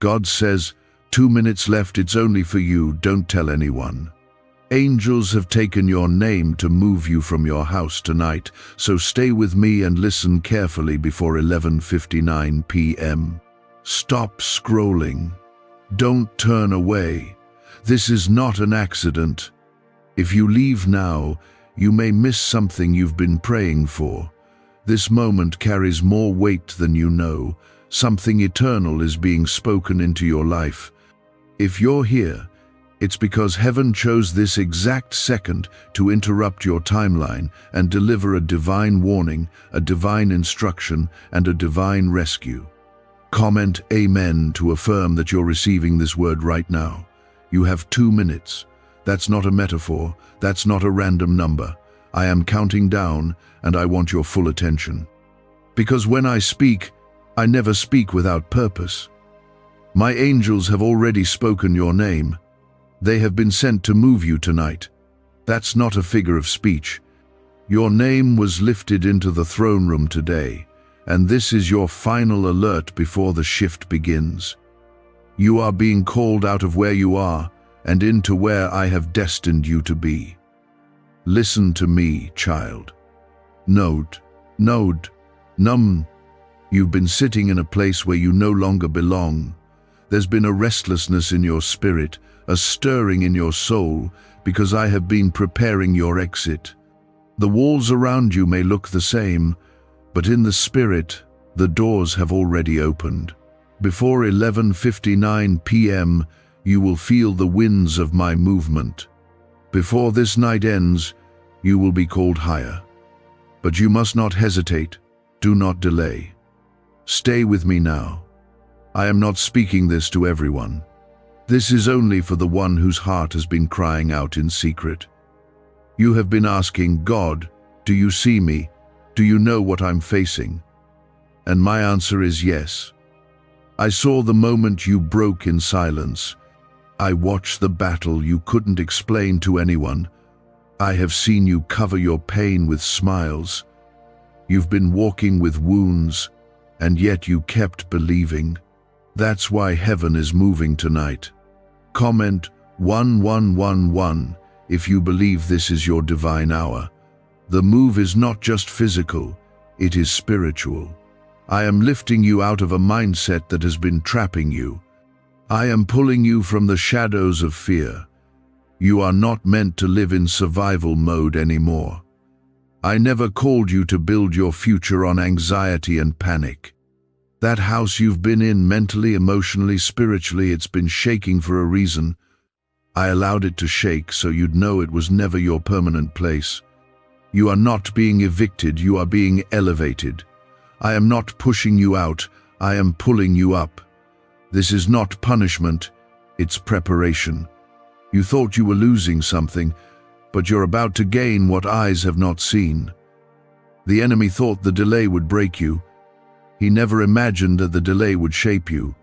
God says, 2 minutes left, it's only for you, don't tell anyone. Angels have taken your name to move you from your house tonight, so stay with me and listen carefully before 11:59 p.m. Stop scrolling. Don't turn away. This is not an accident. If you leave now, you may miss something you've been praying for. This moment carries more weight than you know. Something eternal is being spoken into your life. If you're here, it's because heaven chose this exact second to interrupt your timeline and deliver a divine warning, a divine instruction, and a divine rescue. Comment Amen to affirm that you're receiving this word right now. You have 2 minutes. That's not a metaphor. That's not a random number. I am counting down, and I want your full attention. Because when I speak, I never speak without purpose. My angels have already spoken your name. They have been sent to move you tonight. That's not a figure of speech. Your name was lifted into the throne room today, and this is your final alert before the shift begins. You are being called out of where you are and into where I have destined you to be. Listen to me, child. Node. You've been sitting in a place where you no longer belong. There's been a restlessness in your spirit, a stirring in your soul, because I have been preparing your exit. The walls around you may look the same, but in the spirit, the doors have already opened. Before 11:59 p.m., you will feel the winds of my movement. Before this night ends, you will be called higher. But you must not hesitate. Do not delay. Stay with me now. I am not speaking this to everyone. This is only for the one whose heart has been crying out in secret. You have been asking, God, do you see me? Do you know what I'm facing? And my answer is yes. I saw the moment you broke in silence. I watched the battle you couldn't explain to anyone. I have seen you cover your pain with smiles. You've been walking with wounds, and yet you kept believing. That's why heaven is moving tonight. Comment 1111 if you believe this is your divine hour. The move is not just physical, it is spiritual. I am lifting you out of a mindset that has been trapping you. I am pulling you from the shadows of fear. You are not meant to live in survival mode anymore. I never called you to build your future on anxiety and panic. That house you've been in mentally, emotionally, spiritually, it's been shaking for a reason. I allowed it to shake so you'd know it was never your permanent place. You are not being evicted, you are being elevated. I am not pushing you out, I am pulling you up. This is not punishment, it's preparation. You thought you were losing something, but you're about to gain what eyes have not seen. The enemy thought the delay would break you. He never imagined that the delay would shape you.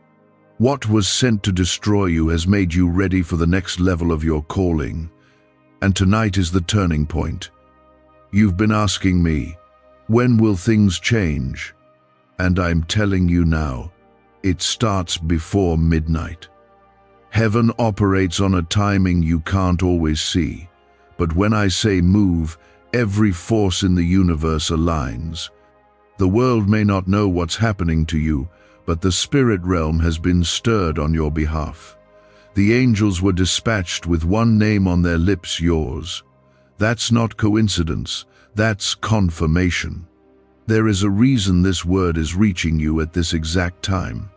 What was sent to destroy you has made you ready for the next level of your calling. And tonight is the turning point. You've been asking me, when will things change? And I'm telling you now, it starts before midnight. Heaven operates on a timing you can't always see. But when I say move, every force in the universe aligns. The world may not know what's happening to you, but the spirit realm has been stirred on your behalf. The angels were dispatched with one name on their lips, yours. That's not coincidence, that's confirmation. There is a reason this word is reaching you at this exact time.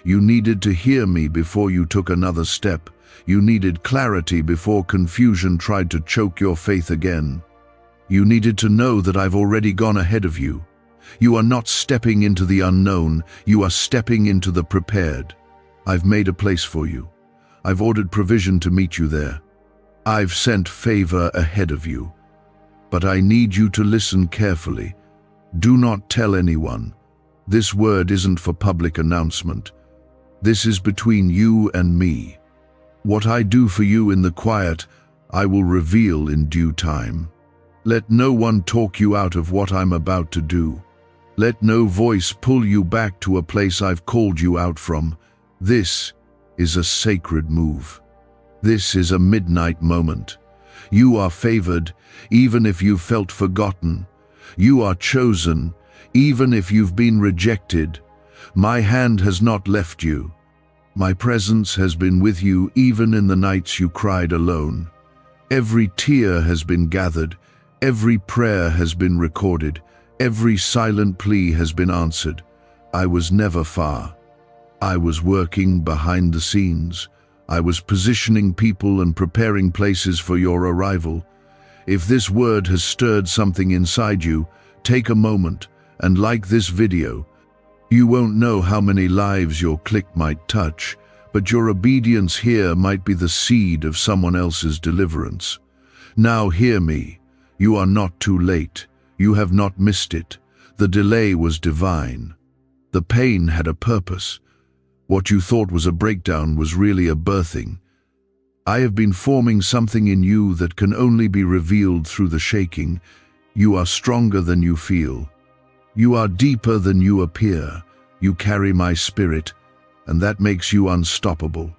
You needed to hear me before you took another step. You needed clarity before confusion tried to choke your faith again. You needed to know that I've already gone ahead of you. You are not stepping into the unknown, you are stepping into the prepared. I've made a place for you. I've ordered provision to meet you there. I've sent favor ahead of you. But I need you to listen carefully. Do not tell anyone. This word isn't for public announcement. This is between you and me. What I do for you in the quiet, I will reveal in due time. Let no one talk you out of what I'm about to do. Let no voice pull you back to a place I've called you out from. This is a sacred move. This is a midnight moment. You are favored, even if you've felt forgotten. You are chosen, even if you've been rejected. My hand has not left you. My presence has been with you even in the nights you cried alone. Every tear has been gathered, every prayer has been recorded, every silent plea has been answered. I was never far. I was working behind the scenes. I was positioning people and preparing places for your arrival. If this word has stirred something inside you, take a moment and like this video. You won't know how many lives your click might touch, but your obedience here might be the seed of someone else's deliverance. Now hear me. You are not too late. You have not missed it. The delay was divine. The pain had a purpose. What you thought was a breakdown was really a birthing. I have been forming something in you that can only be revealed through the shaking. You are stronger than you feel. You are deeper than you appear. You carry my spirit, and that makes you unstoppable.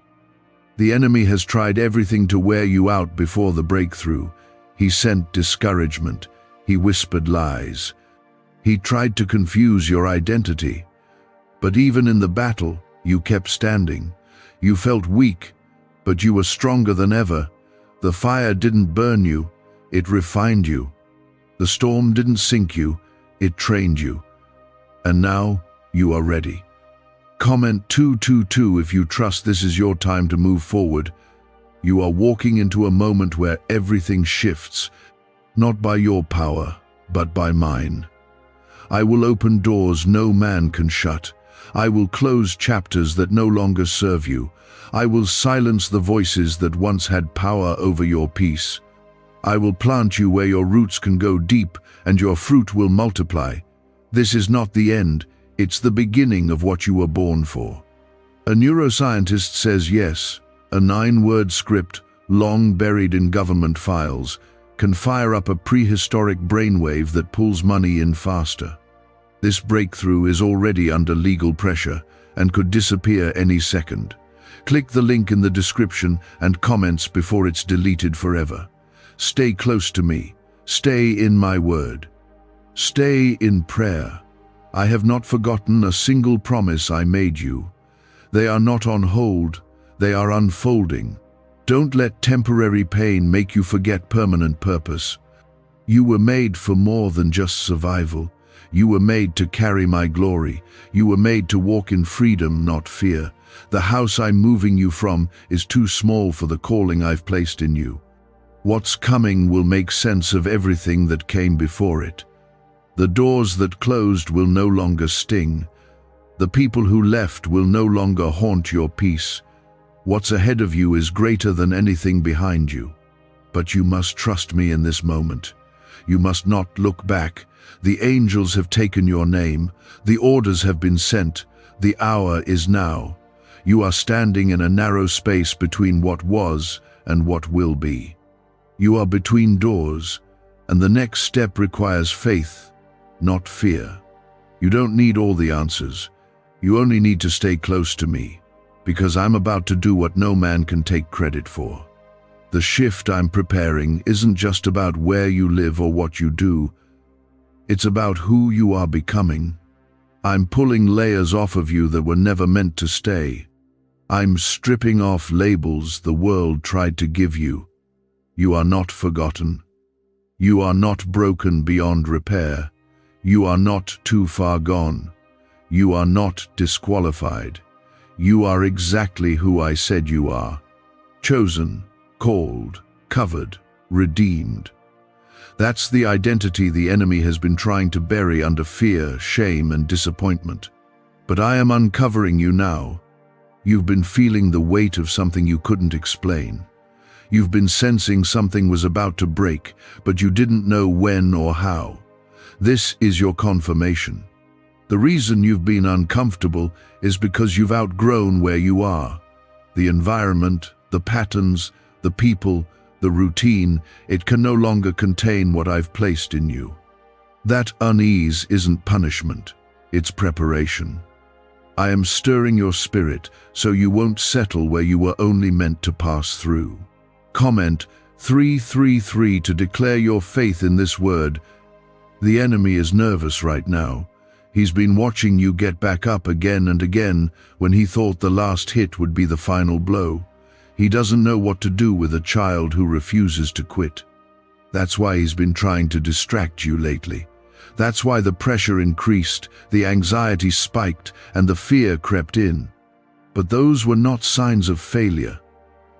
The enemy has tried everything to wear you out before the breakthrough. He sent discouragement. He whispered lies. He tried to confuse your identity. But even in the battle, you kept standing. You felt weak, but you were stronger than ever. The fire didn't burn you, it refined you. The storm didn't sink you, it trained you. And now, you are ready. Comment 222 if you trust this is your time to move forward. You are walking into a moment where everything shifts, not by your power, but by mine. I will open doors no man can shut. I will close chapters that no longer serve you. I will silence the voices that once had power over your peace. I will plant you where your roots can go deep and your fruit will multiply. This is not the end, it's the beginning of what you were born for. A neuroscientist says yes, a 9-word script, long buried in government files, can fire up a prehistoric brainwave that pulls money in faster. This breakthrough is already under legal pressure and could disappear any second. Click the link in the description and comments before it's deleted forever. Stay close to me. Stay in my word. Stay in prayer. I have not forgotten a single promise I made you. They are not on hold, they are unfolding. Don't let temporary pain make you forget permanent purpose. You were made for more than just survival. You were made to carry my glory. You were made to walk in freedom, not fear. The house I'm moving you from is too small for the calling I've placed in you. What's coming will make sense of everything that came before it. The doors that closed will no longer sting. The people who left will no longer haunt your peace. What's ahead of you is greater than anything behind you. But you must trust me in this moment. You must not look back. The angels have taken your name. The orders have been sent. The hour is now. You are standing in a narrow space between what was and what will be. You are between doors, and the next step requires faith, not fear. You don't need all the answers. You only need to stay close to me, because I'm about to do what no man can take credit for. The shift I'm preparing isn't just about where you live or what you do. It's about who you are becoming. I'm pulling layers off of you that were never meant to stay. I'm stripping off labels the world tried to give you. You are not forgotten. You are not broken beyond repair. You are not too far gone. You are not disqualified. You are exactly who I said you are. Chosen, called, covered, redeemed. That's the identity the enemy has been trying to bury under fear, shame, and disappointment. But I am uncovering you now. You've been feeling the weight of something you couldn't explain. You've been sensing something was about to break, but you didn't know when or how. This is your confirmation. The reason you've been uncomfortable is because you've outgrown where you are. The environment, the patterns, the people, the routine, it can no longer contain what I've placed in you. That unease isn't punishment, it's preparation. I am stirring your spirit so you won't settle where you were only meant to pass through. Comment 333 to declare your faith in this word. The enemy is nervous right now. He's been watching you get back up again and again when he thought the last hit would be the final blow. He doesn't know what to do with a child who refuses to quit. That's why he's been trying to distract you lately. That's why the pressure increased, the anxiety spiked, and the fear crept in. But those were not signs of failure.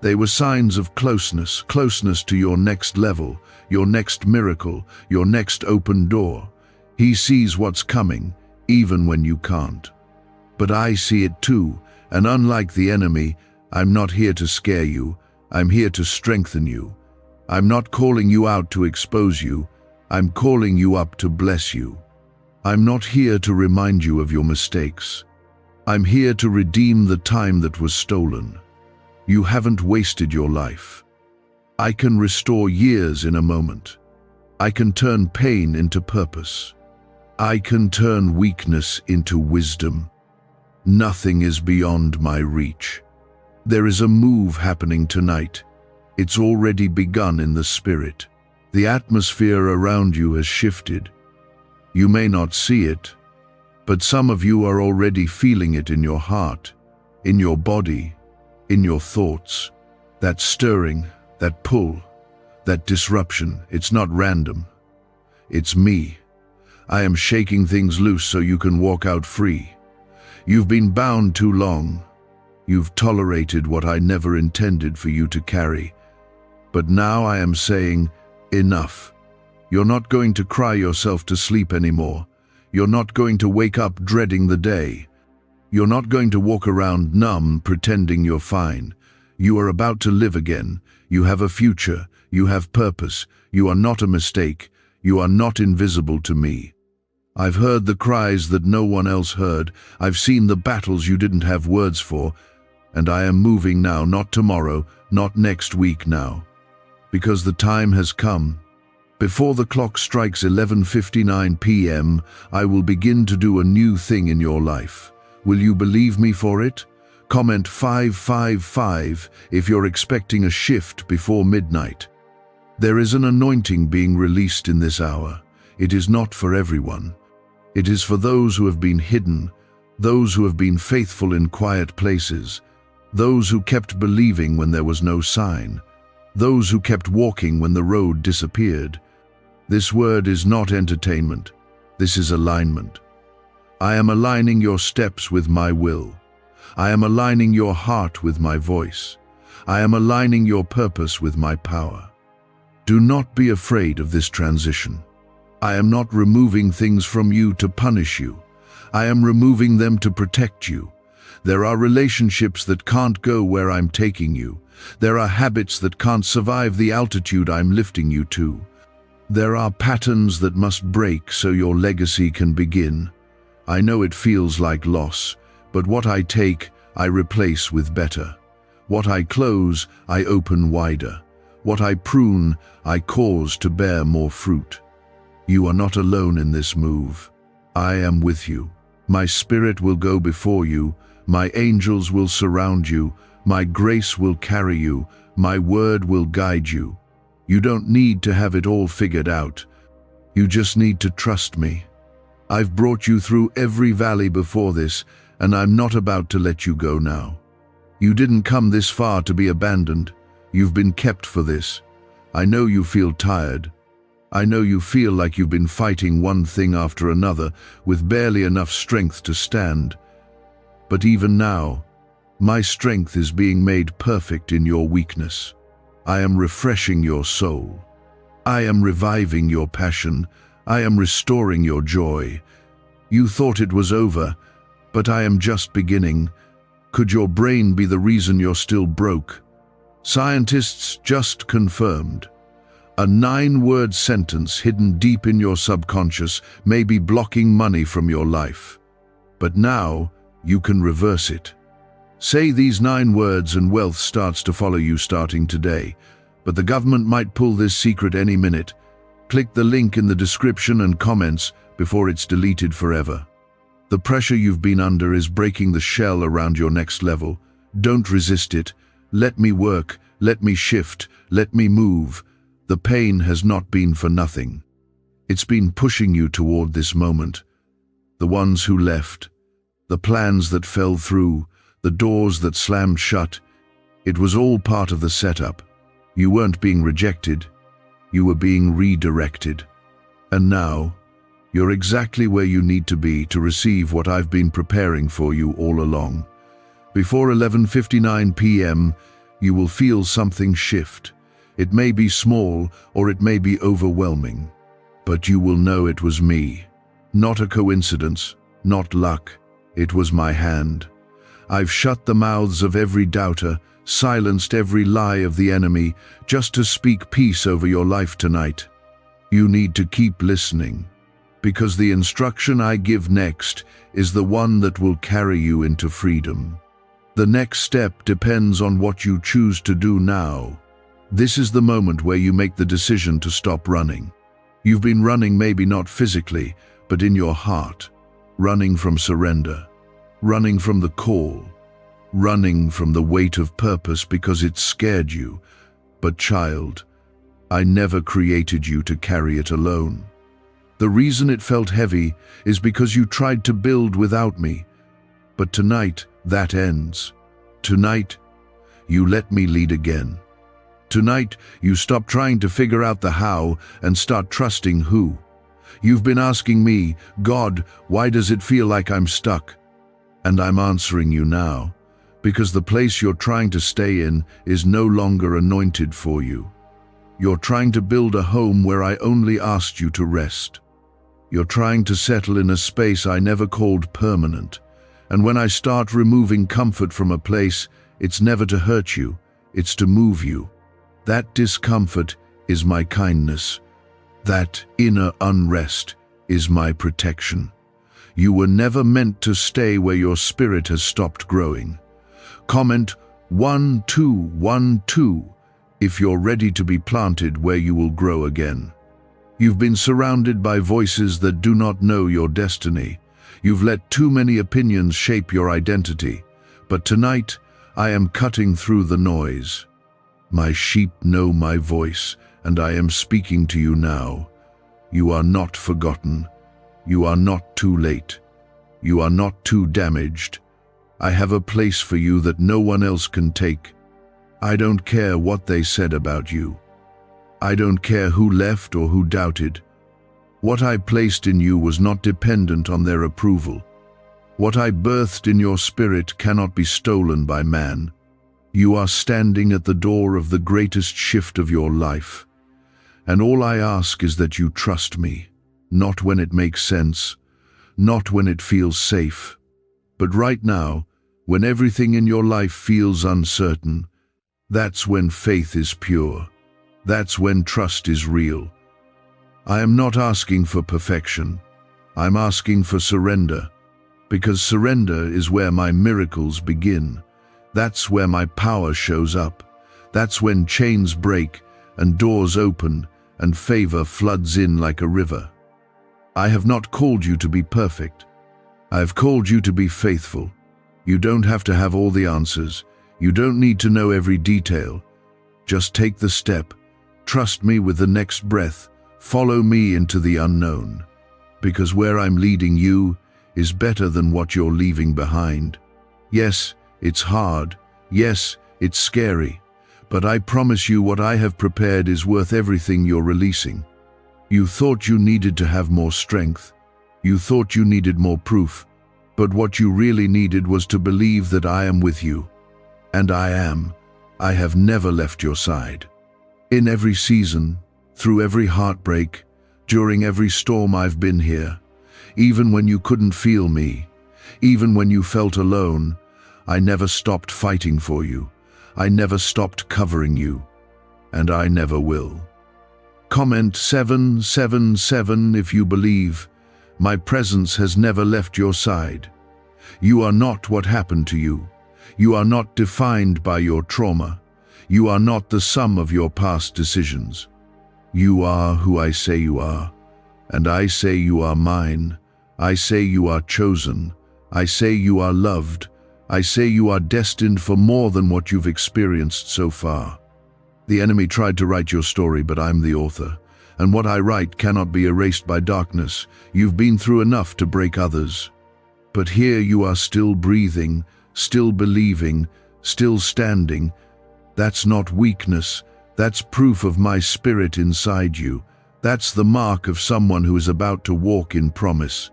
They were signs of closeness to your next level, your next miracle, your next open door. He sees what's coming, even when you can't. But I see it too, and unlike the enemy, I'm not here to scare you, I'm here to strengthen you. I'm not calling you out to expose you, I'm calling you up to bless you. I'm not here to remind you of your mistakes. I'm here to redeem the time that was stolen. You haven't wasted your life. I can restore years in a moment. I can turn pain into purpose. I can turn weakness into wisdom. Nothing is beyond my reach. There is a move happening tonight. It's already begun in the spirit. The atmosphere around you has shifted. You may not see it, but some of you are already feeling it in your heart, in your body, in your thoughts. That stirring, that pull, that disruption, it's not random. It's me. I am shaking things loose so you can walk out free. You've been bound too long. You've tolerated what I never intended for you to carry. But now I am saying, enough. You're not going to cry yourself to sleep anymore. You're not going to wake up dreading the day. You're not going to walk around numb, pretending you're fine. You are about to live again. You have a future. You have purpose. You are not a mistake. You are not invisible to me. I've heard the cries that no one else heard. I've seen the battles you didn't have words for. And I am moving now, not tomorrow, not next week now. Because the time has come. Before the clock strikes 11:59 p.m., I will begin to do a new thing in your life. Will you believe me for it? Comment 555 if you're expecting a shift before midnight. There is an anointing being released in this hour. It is not for everyone. It is for those who have been hidden, those who have been faithful in quiet places, those who kept believing when there was no sign, those who kept walking when the road disappeared. This word is not entertainment. This is alignment. I am aligning your steps with my will. I am aligning your heart with my voice. I am aligning your purpose with my power. Do not be afraid of this transition. I am not removing things from you to punish you. I am removing them to protect you. There are relationships that can't go where I'm taking you. There are habits that can't survive the altitude I'm lifting you to. There are patterns that must break so your legacy can begin. I know it feels like loss, but what I take, I replace with better. What I close, I open wider. What I prune, I cause to bear more fruit. You are not alone in this move. I am with you. My spirit will go before you. My angels will surround you. My grace will carry you. My word will guide you. You don't need to have it all figured out. You just need to trust me. I've brought you through every valley before this, and I'm not about to let you go now. You didn't come this far to be abandoned. You've been kept for this. I know you feel tired. I know you feel like you've been fighting one thing after another with barely enough strength to stand. But even now, my strength is being made perfect in your weakness. I am refreshing your soul. I am reviving your passion. I am restoring your joy. You thought it was over, but I am just beginning. Could your brain be the reason you're still broke? Scientists just confirmed. A 9-word sentence hidden deep in your subconscious may be blocking money from your life. But now, you can reverse it. Say these 9 words and wealth starts to follow you starting today. But the government might pull this secret any minute. Click the link in the description and comments before it's deleted forever. The pressure you've been under is breaking the shell around your next level. Don't resist it. Let me work, let me shift, let me move. The pain has not been for nothing. It's been pushing you toward this moment. The ones who left, the plans that fell through, the doors that slammed shut, it was all part of the setup. You weren't being rejected, you were being redirected. And now, you're exactly where you need to be to receive what I've been preparing for you all along. Before 11:59 p.m., you will feel something shift. It may be small or it may be overwhelming, but you will know it was me. Not a coincidence, not luck. It was my hand. I've shut the mouths of every doubter, silenced every lie of the enemy, just to speak peace over your life tonight. You need to keep listening, because the instruction I give next is the one that will carry you into freedom. The next step depends on what you choose to do now. This is the moment where you make the decision to stop running. You've been running, maybe not physically, but in your heart. Running from surrender. Running from the call. Running from the weight of purpose because it scared you. But child, I never created you to carry it alone. The reason it felt heavy is because you tried to build without me. But tonight, that ends. Tonight, you let me lead again. Tonight, you stop trying to figure out the how and start trusting who. You've been asking me, God, why does it feel like I'm stuck? And I'm answering you now, because the place you're trying to stay in is no longer anointed for you. You're trying to build a home where I only asked you to rest. You're trying to settle in a space I never called permanent. And when I start removing comfort from a place, it's never to hurt you, it's to move you. That discomfort is my kindness. That inner unrest is my protection. You were never meant to stay where your spirit has stopped growing. Comment 1212 if you're ready to be planted where you will grow again. You've been surrounded by voices that do not know your destiny. You've let too many opinions shape your identity. But tonight, I am cutting through the noise. My sheep know my voice, and I am speaking to you now. You are not forgotten. You are not too late. You are not too damaged. I have a place for you that no one else can take. I don't care what they said about you. I don't care who left or who doubted. What I placed in you was not dependent on their approval. What I birthed in your spirit cannot be stolen by man. You are standing at the door of the greatest shift of your life. And all I ask is that you trust me, not when it makes sense, not when it feels safe, but right now, when everything in your life feels uncertain. That's when faith is pure. That's when trust is real. I am not asking for perfection. I'm asking for surrender, because surrender is where my miracles begin. That's where my power shows up. That's when chains break and doors open and favor floods in like a river. I have not called you to be perfect. I have called you to be faithful. You don't have to have all the answers. You don't need to know every detail. Just take the step. Trust me with the next breath. Follow me into the unknown. Because where I'm leading you is better than what you're leaving behind. Yes, it's hard. Yes, it's scary. But I promise you what I have prepared is worth everything you're releasing. You thought you needed to have more strength. You thought you needed more proof. But what you really needed was to believe that I am with you. And I am. I have never left your side. In every season, through every heartbreak, during every storm I've been here. Even when you couldn't feel me, even when you felt alone, I never stopped fighting for you. I never stopped covering you. And I never will. Comment 777 if you believe. My presence has never left your side. You are not what happened to you. You are not defined by your trauma. You are not the sum of your past decisions. You are who I say you are, and I say you are mine. I say you are chosen. I say you are loved. I say you are destined for more than what you've experienced so far. The enemy tried to write your story, but I'm the author. And what I write cannot be erased by darkness. You've been through enough to break others. But here you are, still breathing, still believing, still standing. That's not weakness. That's proof of my spirit inside you. That's the mark of someone who is about to walk in promise.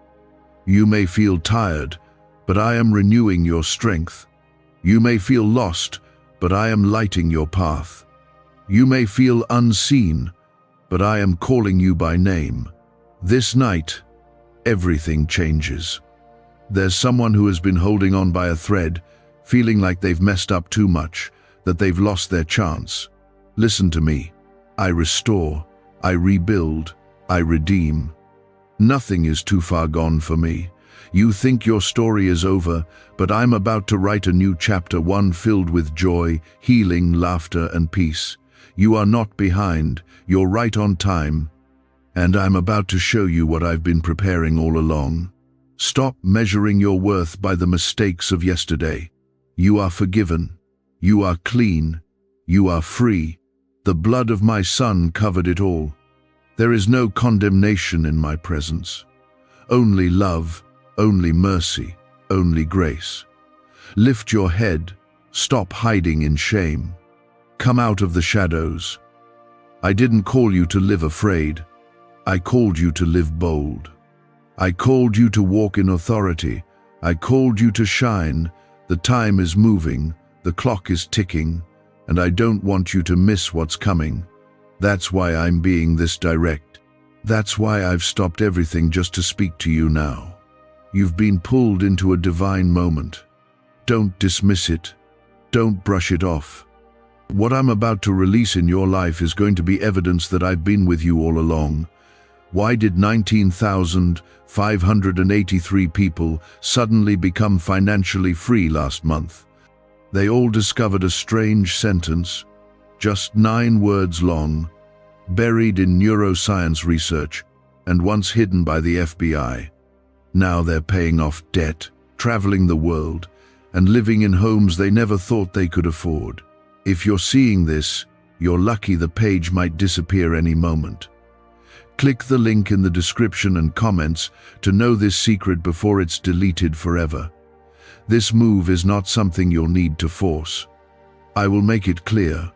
You may feel tired, but I am renewing your strength. You may feel lost, but I am lighting your path. You may feel unseen, but I am calling you by name. This night, everything changes. There's someone who has been holding on by a thread, feeling like they've messed up too much, that they've lost their chance. Listen to me. I restore, I rebuild, I redeem. Nothing is too far gone for me. You think your story is over, but I'm about to write a new chapter, one filled with joy, healing, laughter, and peace. You are not behind, you're right on time. And I'm about to show you what I've been preparing all along. Stop measuring your worth by the mistakes of yesterday. You are forgiven. You are clean. You are free. The blood of my Son covered it all. There is no condemnation in my presence. Only love, only mercy, only grace. Lift your head. Stop hiding in shame. Come out of the shadows. I didn't call you to live afraid. I called you to live bold. I called you to walk in authority. I called you to shine. The time is moving. The clock is ticking. And I don't want you to miss what's coming. That's why I'm being this direct. That's why I've stopped everything just to speak to you now. You've been pulled into a divine moment. Don't dismiss it. Don't brush it off. What I'm about to release in your life is going to be evidence that I've been with you all along. Why did 19,583 people suddenly become financially free last month? They all discovered a strange sentence, just 9 words long, buried in neuroscience research and once hidden by the FBI. Now they're paying off debt, traveling the world, and living in homes they never thought they could afford. If you're seeing this, you're lucky. The page might disappear any moment. Click the link in the description and comments to know this secret before it's deleted forever. This move is not something you'll need to force. I will make it clear.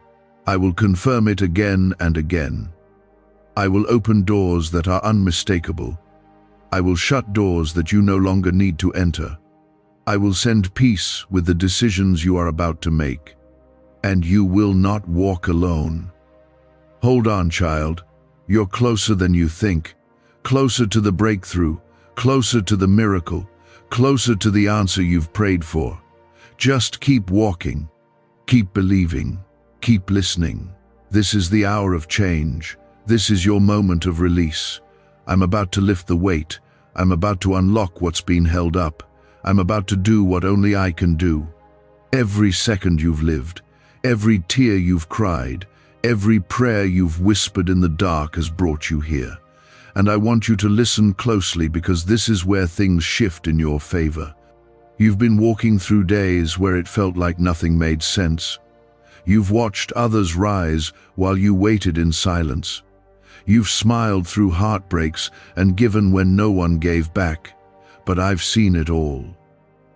I will confirm it again and again. I will open doors that are unmistakable. I will shut doors that you no longer need to enter. I will send peace with the decisions you are about to make. And you will not walk alone. Hold on, child. You're closer than you think. Closer to the breakthrough. Closer to the miracle. Closer to the answer you've prayed for. Just keep walking. Keep believing. Keep listening. This is the hour of change. This is your moment of release. I'm about to lift the weight. I'm about to unlock what's been held up. I'm about to do what only I can do. Every second you've lived, every tear you've cried, every prayer you've whispered in the dark has brought you here. And I want you to listen closely, because this is where things shift in your favor. You've been walking through days where it felt like nothing made sense. You've watched others rise while you waited in silence. You've smiled through heartbreaks and given when no one gave back. But I've seen it all.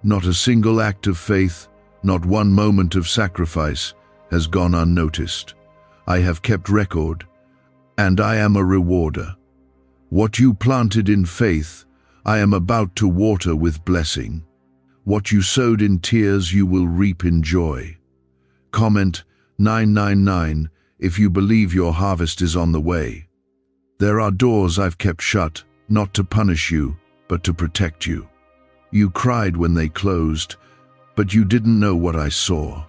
Not a single act of faith, not one moment of sacrifice has gone unnoticed. I have kept record, and I am a rewarder. What you planted in faith, I am about to water with blessing. What you sowed in tears, you will reap in joy. Comment 999 if you believe your harvest is on the way. There are doors I've kept shut, not to punish you, but to protect you. You cried when they closed, but you didn't know what I saw.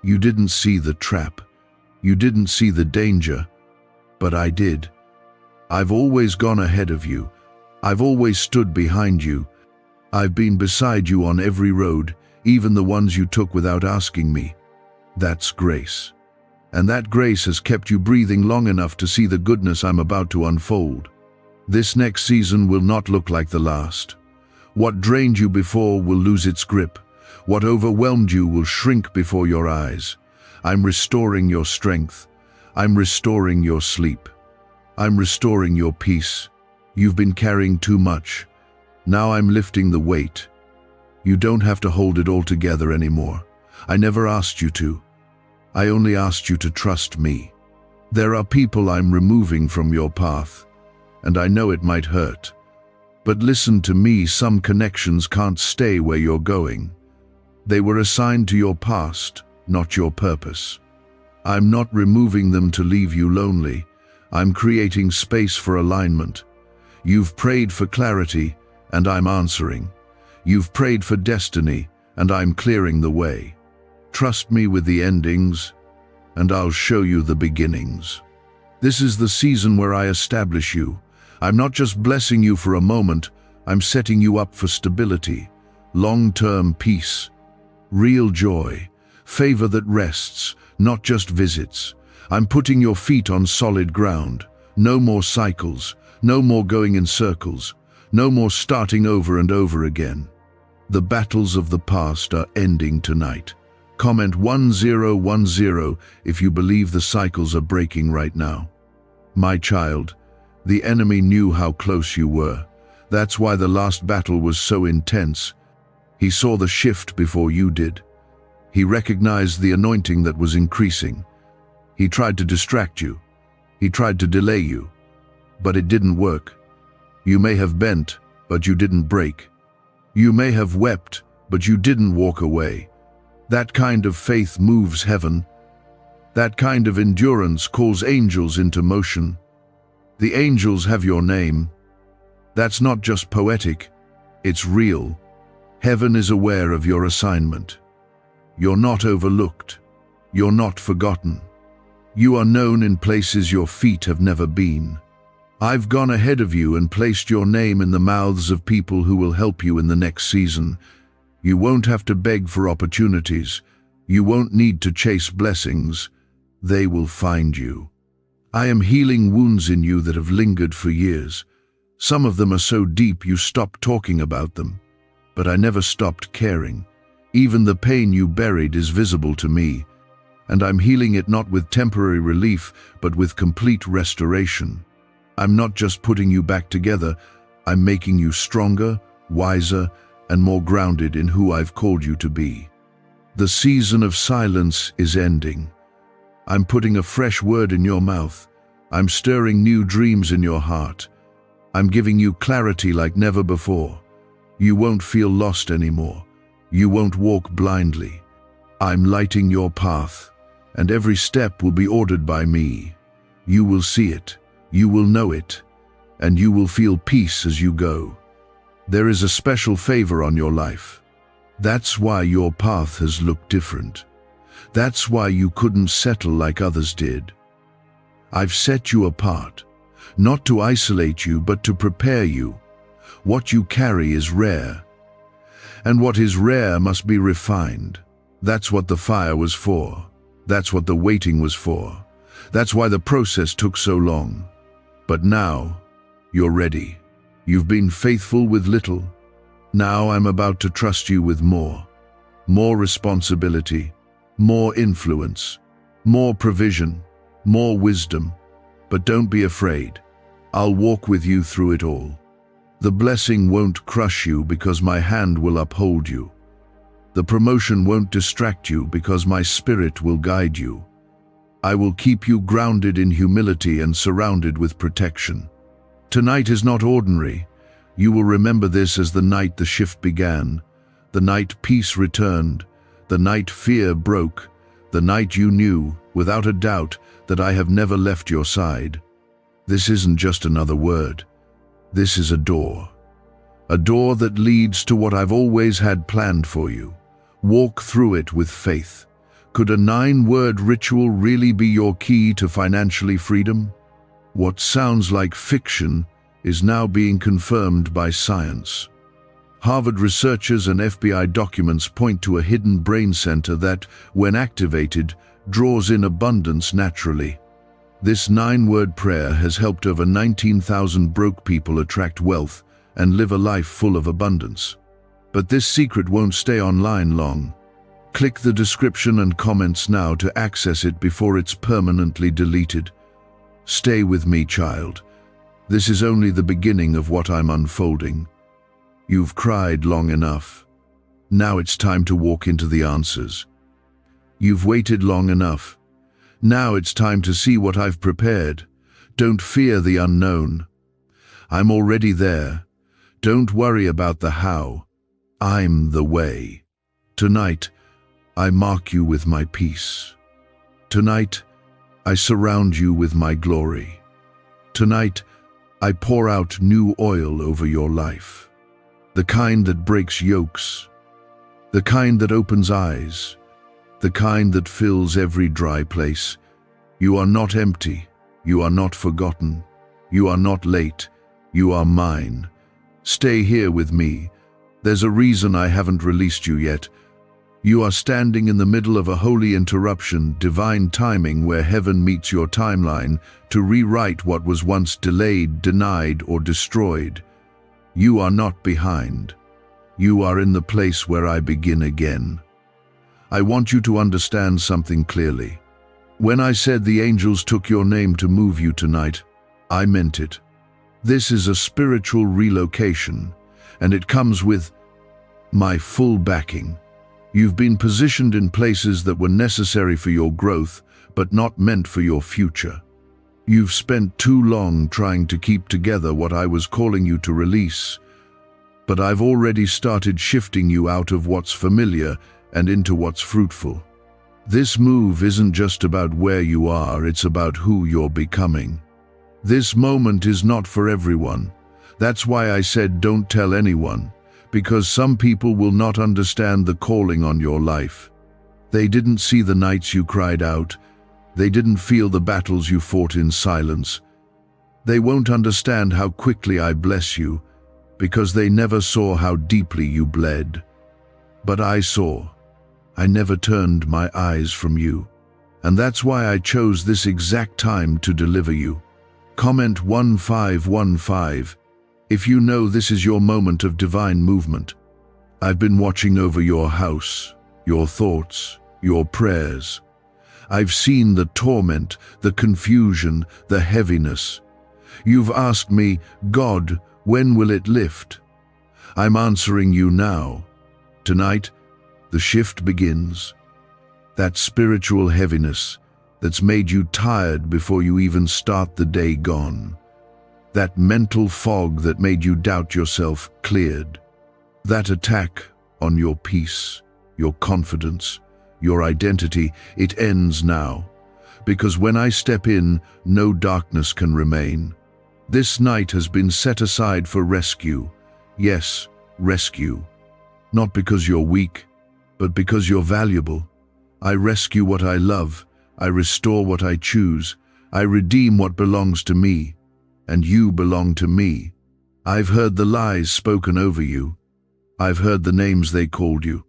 You didn't see the trap. You didn't see the danger, but I did. I've always gone ahead of you. I've always stood behind you. I've been beside you on every road, even the ones you took without asking me. That's grace. And that grace has kept you breathing long enough to see the goodness I'm about to unfold. This next season will not look like the last. What drained you before will lose its grip. What overwhelmed you will shrink before your eyes. I'm restoring your strength. I'm restoring your sleep. I'm restoring your peace. You've been carrying too much. Now I'm lifting the weight. You don't have to hold it all together anymore. I never asked you to. I only asked you to trust me. There are people I'm removing from your path, and I know it might hurt. But listen to me, some connections can't stay where you're going. They were assigned to your past, not your purpose. I'm not removing them to leave you lonely. I'm creating space for alignment. You've prayed for clarity, and I'm answering. You've prayed for destiny, and I'm clearing the way. Trust me with the endings, and I'll show you the beginnings. This is the season where I establish you. I'm not just blessing you for a moment, I'm setting you up for stability, long-term peace, real joy, favor that rests, not just visits. I'm putting your feet on solid ground. No more cycles, no more going in circles, no more starting over and over again. The battles of the past are ending tonight. Comment 1010 if you believe the cycles are breaking right now. My child, the enemy knew how close you were. That's why the last battle was so intense. He saw the shift before you did. He recognized the anointing that was increasing. He tried to distract you. He tried to delay you. But it didn't work. You may have bent, but you didn't break. You may have wept, but you didn't walk away. That kind of faith moves heaven. That kind of endurance calls angels into motion. The angels have your name. That's not just poetic, it's real. Heaven is aware of your assignment. You're not overlooked. You're not forgotten. You are known in places your feet have never been. I've gone ahead of you and placed your name in the mouths of people who will help you in the next season. You won't have to beg for opportunities. You won't need to chase blessings. They will find you. I am healing wounds in you that have lingered for years. Some of them are so deep you stopped talking about them. But I never stopped caring. Even the pain you buried is visible to me. And I'm healing it not with temporary relief, but with complete restoration. I'm not just putting you back together, I'm making you stronger, wiser, and more grounded in who I've called you to be. The season of silence is ending. I'm putting a fresh word in your mouth. I'm stirring new dreams in your heart. I'm giving you clarity like never before. You won't feel lost anymore. You won't walk blindly. I'm lighting your path, and every step will be ordered by me. You will see it, you will know it, and you will feel peace as you go. There is a special favor on your life. That's why your path has looked different. That's why you couldn't settle like others did. I've set you apart, not to isolate you, but to prepare you. What you carry is rare, and what is rare must be refined. That's what the fire was for. That's what the waiting was for. That's why the process took so long. But now, you're ready. You've been faithful with little. Now I'm about to trust you with more. More responsibility, more influence, more provision, more wisdom. But don't be afraid. I'll walk with you through it all. The blessing won't crush you because my hand will uphold you. The promotion won't distract you because my spirit will guide you. I will keep you grounded in humility and surrounded with protection. Tonight is not ordinary. You will remember this as the night the shift began, the night peace returned, the night fear broke, the night you knew, without a doubt, that I have never left your side. This isn't just another word. This is a door that leads to what I've always had planned for you. Walk through it with faith. Could a 9-word ritual really be your key to financially freedom? What sounds like fiction is now being confirmed by science. Harvard researchers and FBI documents point to a hidden brain center that, when activated, draws in abundance naturally. This 9-word prayer has helped over 19,000 broke people attract wealth and live a life full of abundance. But this secret won't stay online long. Click the description and comments now to access it before it's permanently deleted. Stay with me, child. This is only the beginning of what I'm unfolding. You've cried long enough. Now it's time to walk into the answers. You've waited long enough. Now it's time to see what I've prepared. Don't fear the unknown. I'm already there. Don't worry about the how. I'm the way. Tonight, I mark you with my peace. Tonight, I surround you with my glory. Tonight, I pour out new oil over your life. The kind that breaks yokes. The kind that opens eyes. The kind that fills every dry place. You are not empty. You are not forgotten. You are not late. You are mine. Stay here with me. There's a reason I haven't released you yet. You are standing in the middle of a holy interruption, divine timing where heaven meets your timeline to rewrite what was once delayed, denied, or destroyed. You are not behind. You are in the place where I begin again. I want you to understand something clearly. When I said the angels took your name to move you tonight, I meant it. This is a spiritual relocation, and it comes with my full backing. You've been positioned in places that were necessary for your growth, but not meant for your future. You've spent too long trying to keep together what I was calling you to release, but I've already started shifting you out of what's familiar and into what's fruitful. This move isn't just about where you are, it's about who you're becoming. This moment is not for everyone. That's why I said don't tell anyone. Because some people will not understand the calling on your life. They didn't see the nights you cried out. They didn't feel the battles you fought in silence. They won't understand how quickly I bless you, because they never saw how deeply you bled. But I saw. I never turned my eyes from you. And that's why I chose this exact time to deliver you. Comment 1515. If you know this is your moment of divine movement. I've been watching over your house, your thoughts, your prayers. I've seen the torment, the confusion, the heaviness. You've asked me, God, when will it lift? I'm answering you now. Tonight, the shift begins. That spiritual heaviness that's made you tired before you even start the day gone. That mental fog that made you doubt yourself cleared. That attack on your peace, your confidence, your identity, it ends now. Because when I step in, no darkness can remain. This night has been set aside for rescue. Yes, rescue. Not because you're weak, but because you're valuable. I rescue what I love. I restore what I choose. I redeem what belongs to me. And you belong to me. I've heard the lies spoken over you. I've heard the names they called you.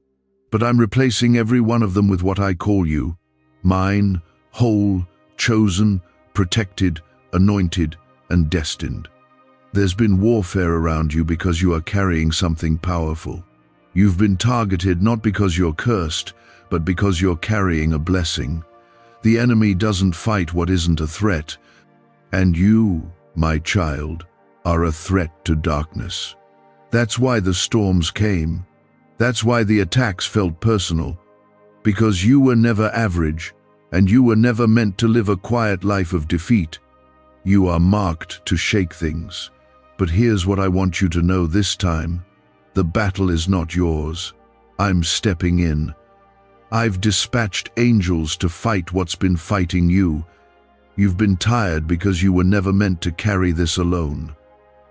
But I'm replacing every one of them with what I call you. Mine, whole, chosen, protected, anointed, and destined. There's been warfare around you because you are carrying something powerful. You've been targeted not because you're cursed, but because you're carrying a blessing. The enemy doesn't fight what isn't a threat. And you, my child, are a threat to darkness. That's why the storms came. That's why the attacks felt personal. Because you were never average, and you were never meant to live a quiet life of defeat. You are marked to shake things. But here's what I want you to know this time. The battle is not yours. I'm stepping in. I've dispatched angels to fight what's been fighting you. You've been tired because you were never meant to carry this alone.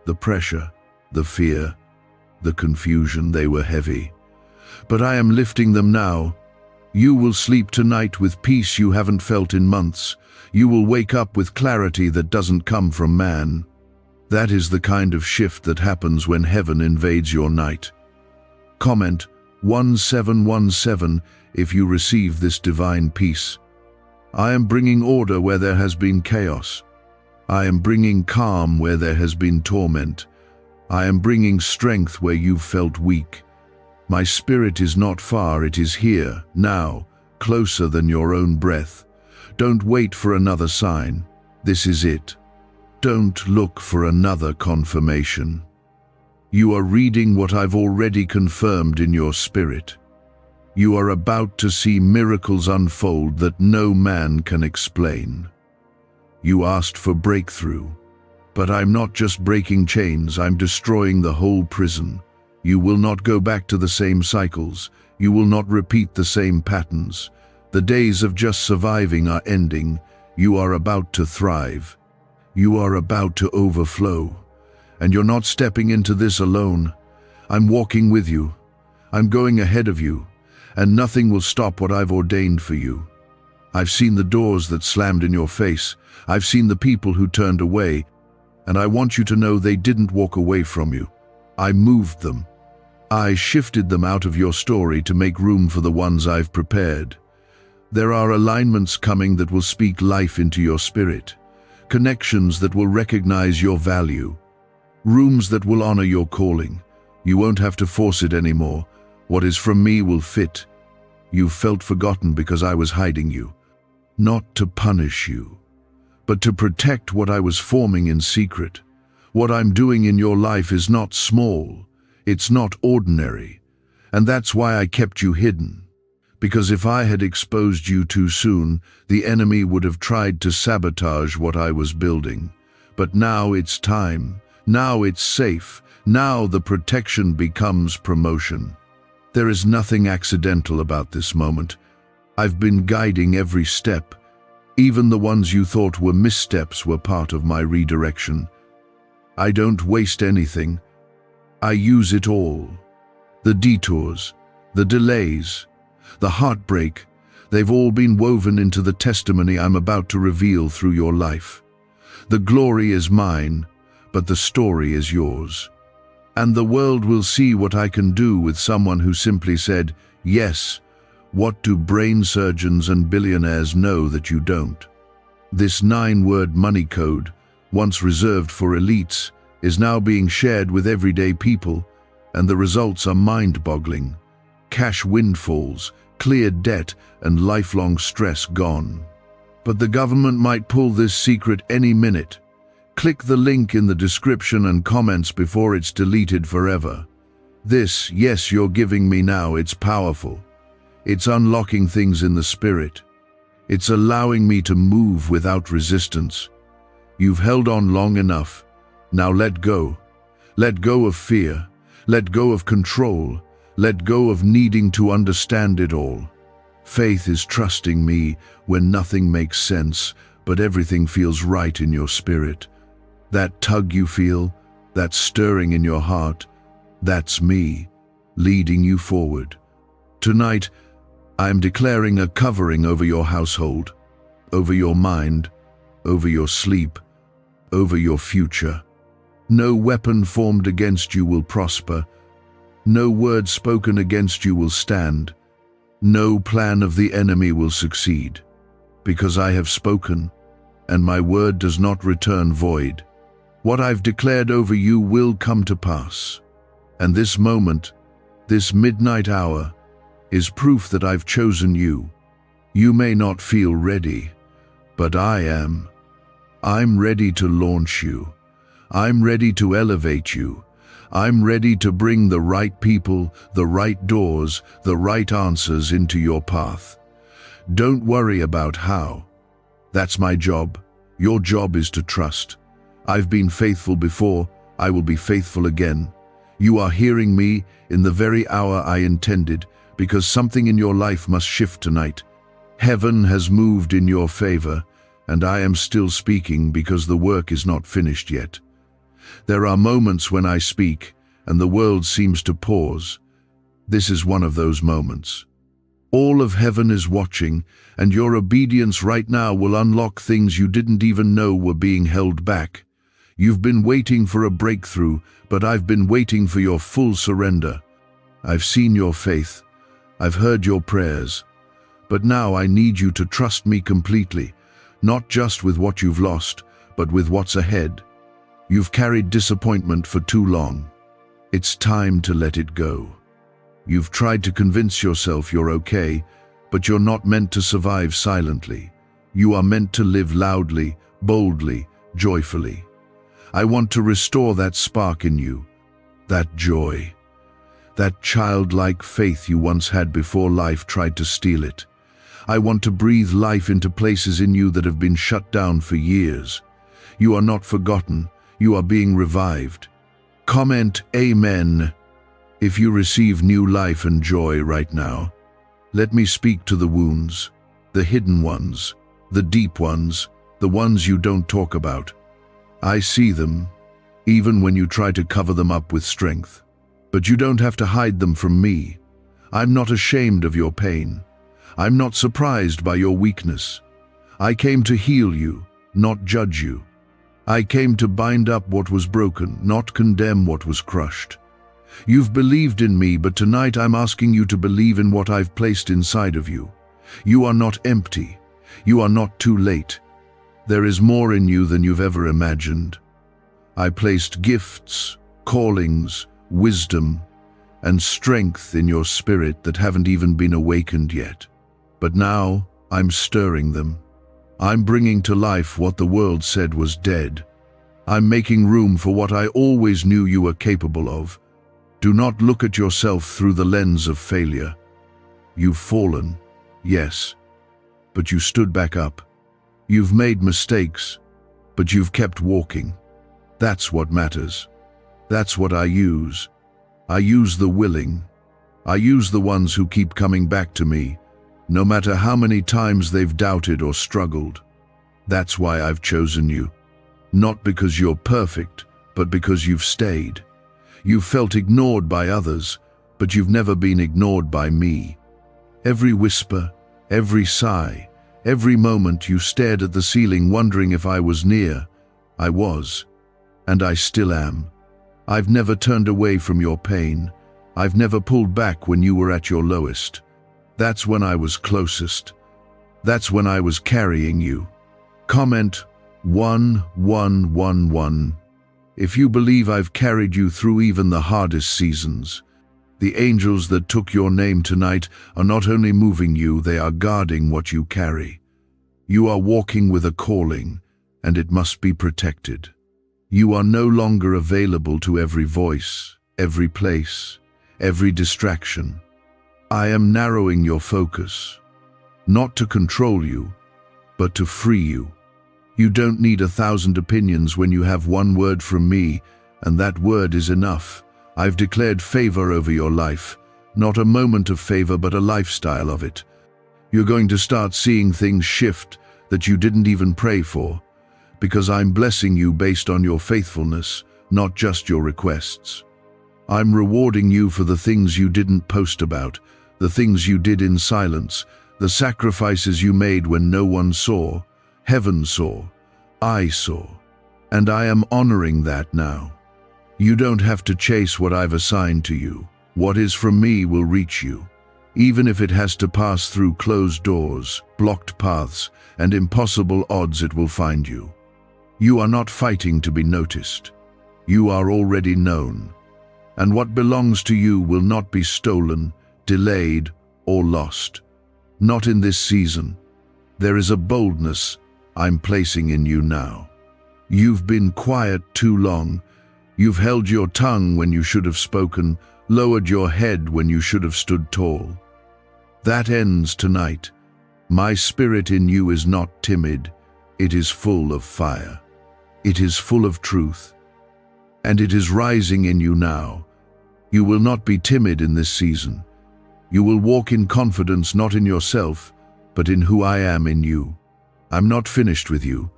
The pressure, the fear, the confusion, they were heavy. But I am lifting them now. You will sleep tonight with peace you haven't felt in months. You will wake up with clarity that doesn't come from man. That is the kind of shift that happens when heaven invades your night. Comment 1717 if you receive this divine peace. I am bringing order where there has been chaos. I am bringing calm where there has been torment. I am bringing strength where you've felt weak. My spirit is not far, it is here, now, closer than your own breath. Don't wait for another sign. This is it. Don't look for another confirmation. You are reading what I've already confirmed in your spirit. You are about to see miracles unfold that no man can explain. You asked for breakthrough, but I'm not just breaking chains, I'm destroying the whole prison. You will not go back to the same cycles. You will not repeat the same patterns. The days of just surviving are ending. You are about to thrive. You are about to overflow. And you're not stepping into this alone. I'm walking with you. I'm going ahead of you. And nothing will stop what I've ordained for you. I've seen the doors that slammed in your face. I've seen the people who turned away. And I want you to know they didn't walk away from you. I moved them. I shifted them out of your story to make room for the ones I've prepared. There are alignments coming that will speak life into your spirit. Connections that will recognize your value. Rooms that will honor your calling. You won't have to force it anymore. What is from me will fit. You felt forgotten because I was hiding you. Not to punish you, but to protect what I was forming in secret. What I'm doing in your life is not small. It's not ordinary. And that's why I kept you hidden. Because if I had exposed you too soon, the enemy would have tried to sabotage what I was building. But now it's time. Now it's safe. Now the protection becomes promotion. There is nothing accidental about this moment. I've been guiding every step. Even the ones you thought were missteps were part of my redirection. I don't waste anything. I use it all. The detours, the delays, the heartbreak, they've all been woven into the testimony I'm about to reveal through your life. The glory is mine, but the story is yours. And the world will see what I can do with someone who simply said, yes. What do brain surgeons and billionaires know that you don't? This 9-word money code, once reserved for elites, is now being shared with everyday people, and the results are mind-boggling. Cash windfalls, cleared debt, and lifelong stress gone. But the government might pull this secret any minute. Click the link in the description and comments before it's deleted forever. This, yes, you're giving me now, it's powerful. It's unlocking things in the spirit. It's allowing me to move without resistance. You've held on long enough. Now let go. Let go of fear. Let go of control. Let go of needing to understand it all. Faith is trusting me when nothing makes sense, but everything feels right in your spirit. That tug you feel, that stirring in your heart, that's me, leading you forward. Tonight, I am declaring a covering over your household, over your mind, over your sleep, over your future. No weapon formed against you will prosper. No word spoken against you will stand. No plan of the enemy will succeed. Because I have spoken, and my word does not return void. What I've declared over you will come to pass. And this moment, this midnight hour, is proof that I've chosen you. You may not feel ready, but I am. I'm ready to launch you. I'm ready to elevate you. I'm ready to bring the right people, the right doors, the right answers into your path. Don't worry about how. That's my job. Your job is to trust. I've been faithful before, I will be faithful again. You are hearing me in the very hour I intended, because something in your life must shift tonight. Heaven has moved in your favor, and I am still speaking because the work is not finished yet. There are moments when I speak, and the world seems to pause. This is one of those moments. All of heaven is watching, and your obedience right now will unlock things you didn't even know were being held back. You've been waiting for a breakthrough, but I've been waiting for your full surrender. I've seen your faith. I've heard your prayers. But now I need you to trust me completely, not just with what you've lost, but with what's ahead. You've carried disappointment for too long. It's time to let it go. You've tried to convince yourself you're okay, but you're not meant to survive silently. You are meant to live loudly, boldly, joyfully. I want to restore that spark in you, that joy, that childlike faith you once had before life tried to steal it. I want to breathe life into places in you that have been shut down for years. You are not forgotten, you are being revived. Comment Amen if you receive new life and joy right now. Let me speak to the wounds, the hidden ones, the deep ones, the ones you don't talk about. I see them, even when you try to cover them up with strength. But you don't have to hide them from me. I'm not ashamed of your pain. I'm not surprised by your weakness. I came to heal you, not judge you. I came to bind up what was broken, not condemn what was crushed. You've believed in me, but tonight I'm asking you to believe in what I've placed inside of you. You are not empty. You are not too late. There is more in you than you've ever imagined. I placed gifts, callings, wisdom, and strength in your spirit that haven't even been awakened yet. But now I'm stirring them. I'm bringing to life what the world said was dead. I'm making room for what I always knew you were capable of. Do not look at yourself through the lens of failure. You've fallen, yes, but you stood back up. You've made mistakes, but you've kept walking. That's what matters. That's what I use. I use the willing. I use the ones who keep coming back to me, no matter how many times they've doubted or struggled. That's why I've chosen you. Not because you're perfect, but because you've stayed. You've felt ignored by others, but you've never been ignored by me. Every whisper, every sigh, every moment you stared at the ceiling wondering if I was near, I was, and I still am. I've never turned away from your pain. I've never pulled back when you were at your lowest. That's when I was closest. That's when I was carrying you. Comment 1111 if you believe I've carried you through even the hardest seasons. The angels that took your name tonight are not only moving you, they are guarding what you carry. You are walking with a calling, and it must be protected. You are no longer available to every voice, every place, every distraction. I am narrowing your focus, not to control you, but to free you. You don't need 1,000 opinions when you have one word from me, and that word is enough. I've declared favor over your life, not a moment of favor, but a lifestyle of it. You're going to start seeing things shift that you didn't even pray for, because I'm blessing you based on your faithfulness, not just your requests. I'm rewarding you for the things you didn't post about, the things you did in silence, the sacrifices you made when no one saw. Heaven saw, I saw, and I am honoring that now. You don't have to chase what I've assigned to you. What is from me will reach you, even if it has to pass through closed doors, blocked paths, and impossible odds. It will find you. You are not fighting to be noticed. You are already known, and what belongs to you will not be stolen, delayed, or lost. Not in this season. There is a boldness I'm placing in you now. You've been quiet too long. You've held your tongue when you should have spoken, lowered your head when you should have stood tall. That ends tonight. My spirit in you is not timid. It is full of fire. It is full of truth. And it is rising in you now. You will not be timid in this season. You will walk in confidence, not in yourself, but in who I am in you. I'm not finished with you,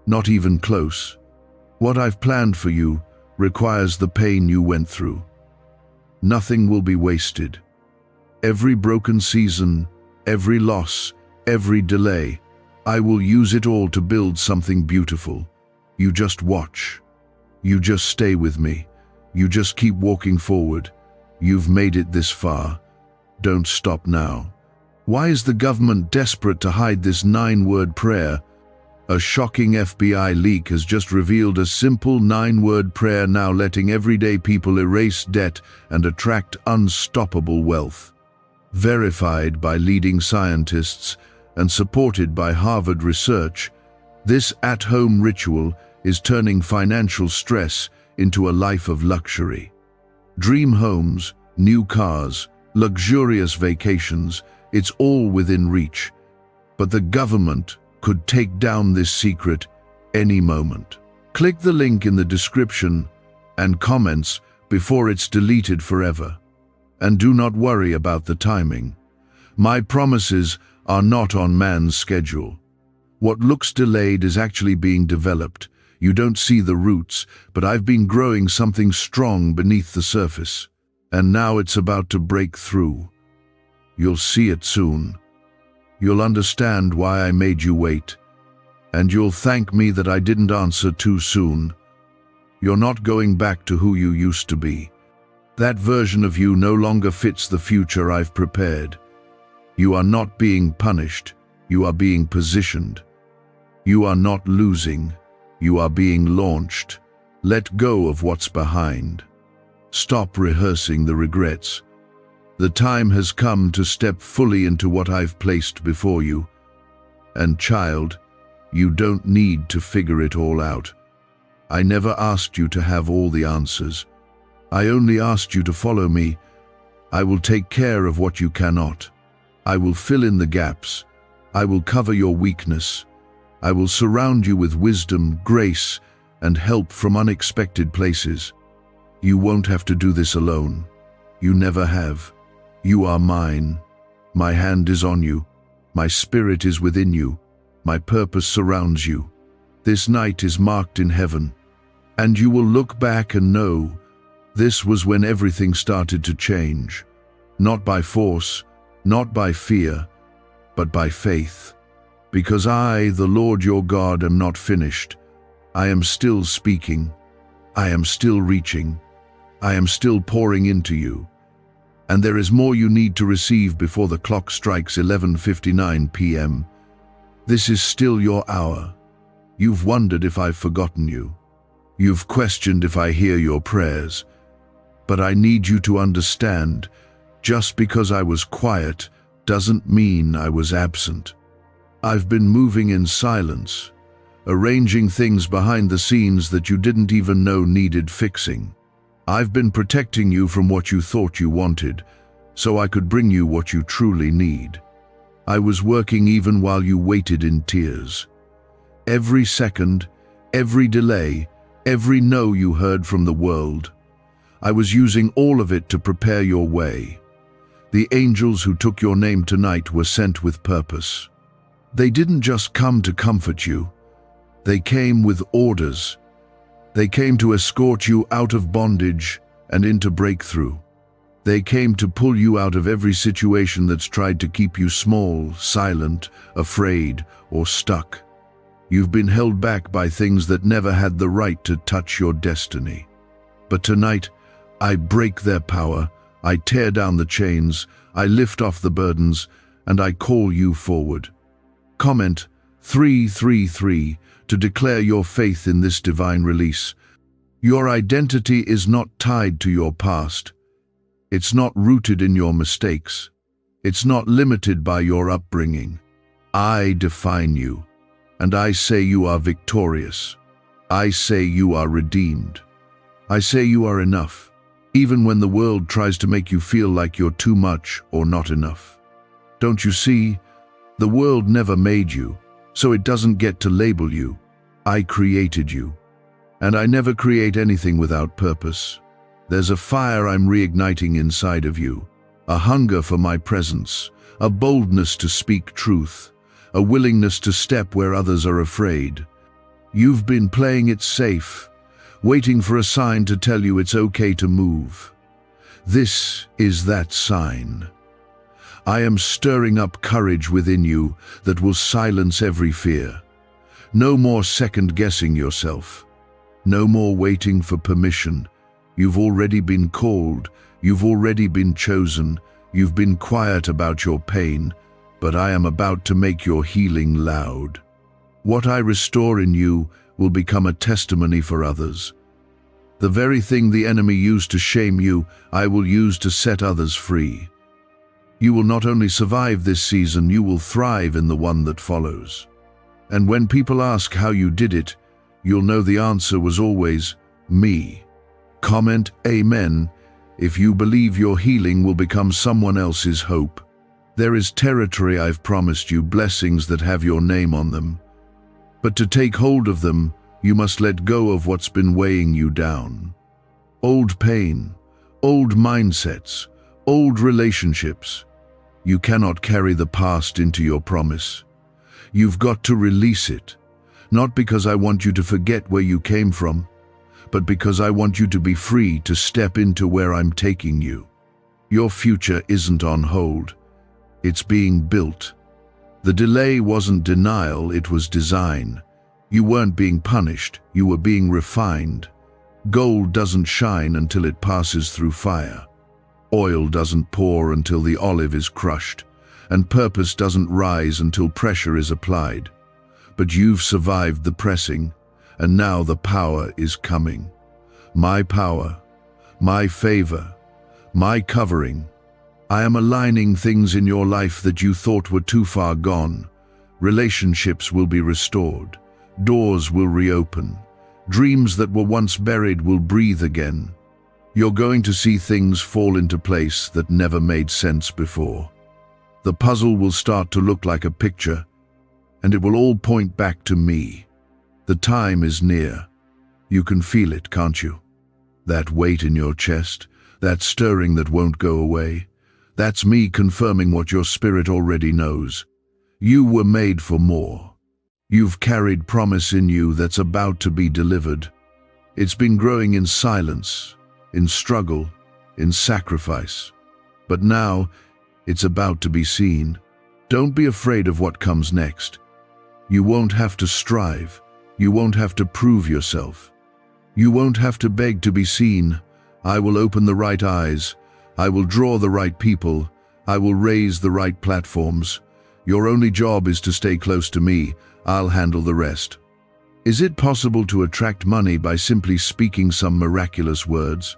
not even close. What I've planned for you requires the pain you went through. Nothing will be wasted. Every broken season, every loss, every delay, I will use it all to build something beautiful. You just watch. You just stay with me. You just keep walking forward. You've made it this far. Don't stop now. Why is the government desperate to hide this 9-word prayer? A shocking FBI leak has just revealed a simple 9-word prayer now letting everyday people erase debt and attract unstoppable wealth. Verified by leading scientists and supported by Harvard research, this at-home ritual is turning financial stress into a life of luxury. Dream homes, new cars, luxurious vacations, it's all within reach. But the government could take down this secret any moment. Click the link in the description and comments before it's deleted forever. And do not worry about the timing. My promises are not on man's schedule. What looks delayed is actually being developed. You don't see the roots, but I've been growing something strong beneath the surface. And now it's about to break through. You'll see it soon. You'll understand why I made you wait. And you'll thank me that I didn't answer too soon. You're not going back to who you used to be. That version of you no longer fits the future I've prepared. You are not being punished. You are being positioned. You are not losing. You are being launched. Let go of what's behind. Stop rehearsing the regrets. The time has come to step fully into what I've placed before you. And child, you don't need to figure it all out. I never asked you to have all the answers. I only asked you to follow me. I will take care of what you cannot. I will fill in the gaps. I will cover your weakness. I will surround you with wisdom, grace, and help from unexpected places. You won't have to do this alone. You never have. You are mine. My hand is on you. My spirit is within you. My purpose surrounds you. This night is marked in heaven. And you will look back and know this was when everything started to change. Not by force, not by fear, but by faith. Because I, the Lord your God, am not finished. I am still speaking. I am still reaching. I am still pouring into you. And there is more you need to receive before the clock strikes 11:59 p.m. This is still your hour. You've wondered if I've forgotten you. You've questioned if I hear your prayers. But I need you to understand, just because I was quiet doesn't mean I was absent. I've been moving in silence, arranging things behind the scenes that you didn't even know needed fixing. I've been protecting you from what you thought you wanted, so I could bring you what you truly need. I was working even while you waited in tears. Every second, every delay, every no you heard from the world, I was using all of it to prepare your way. The angels who took your name tonight were sent with purpose. They didn't just come to comfort you. They came with orders. They came to escort you out of bondage and into breakthrough. They came to pull you out of every situation that's tried to keep you small, silent, afraid, or stuck. You've been held back by things that never had the right to touch your destiny. But tonight, I break their power, I tear down the chains, I lift off the burdens, and I call you forward. Comment 333 to declare your faith in this divine release. Your identity is not tied to your past. It's not rooted in your mistakes. It's not limited by your upbringing. I define you, and I say you are victorious. I say you are redeemed. I say you are enough, even when the world tries to make you feel like you're too much or not enough. Don't you see? The world never made you, so it doesn't get to label you. I created you. And I never create anything without purpose. There's a fire I'm reigniting inside of you, a hunger for my presence, a boldness to speak truth, a willingness to step where others are afraid. You've been playing it safe, waiting for a sign to tell you it's okay to move. This is that sign. I am stirring up courage within you that will silence every fear. No more second-guessing yourself. No more waiting for permission. You've already been called. You've already been chosen. You've been quiet about your pain, but I am about to make your healing loud. What I restore in you will become a testimony for others. The very thing the enemy used to shame you, I will use to set others free. You will not only survive this season, you will thrive in the one that follows. And when people ask how you did it, you'll know the answer was always me. Comment Amen if you believe your healing will become someone else's hope. There is territory I've promised you, blessings that have your name on them. But to take hold of them, you must let go of what's been weighing you down. Old pain, old mindsets, old relationships. You cannot carry the past into your promise. You've got to release it, not because I want you to forget where you came from, but because I want you to be free to step into where I'm taking you. Your future isn't on hold. It's being built. The delay wasn't denial, it was design. You weren't being punished, you were being refined. Gold doesn't shine until it passes through fire. Oil doesn't pour until the olive is crushed, and purpose doesn't rise until pressure is applied. But you've survived the pressing, and now the power is coming. My power, my favor, my covering. I am aligning things in your life that you thought were too far gone. Relationships will be restored. Doors will reopen. Dreams that were once buried will breathe again. You're going to see things fall into place that never made sense before. The puzzle will start to look like a picture, and it will all point back to me. The time is near. You can feel it, can't you? That weight in your chest, that stirring that won't go away. That's me confirming what your spirit already knows. You were made for more. You've carried promise in you that's about to be delivered. It's been growing in silence, in struggle, in sacrifice. But now, it's about to be seen. Don't be afraid of what comes next. You won't have to strive. You won't have to prove yourself. You won't have to beg to be seen. I will open the right eyes. I will draw the right people. I will raise the right platforms. Your only job is to stay close to me. I'll handle the rest. Is it possible to attract money by simply speaking some miraculous words?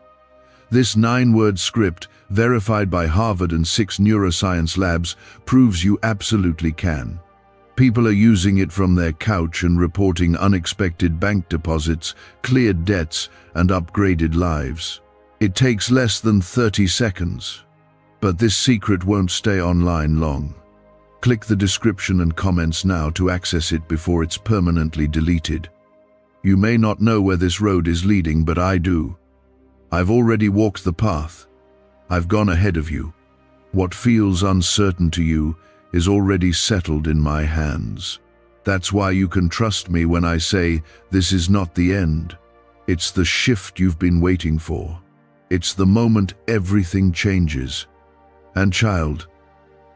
This 9-word script, verified by Harvard and 6 neuroscience labs, proves you absolutely can. People are using it from their couch and reporting unexpected bank deposits, cleared debts, and upgraded lives. It takes less than 30 seconds. But this secret won't stay online long. Click the description and comments now to access it before it's permanently deleted. You may not know where this road is leading, but I do. I've already walked the path. I've gone ahead of you. What feels uncertain to you is already settled in my hands. That's why you can trust me when I say this is not the end. It's the shift you've been waiting for. It's the moment everything changes. And child,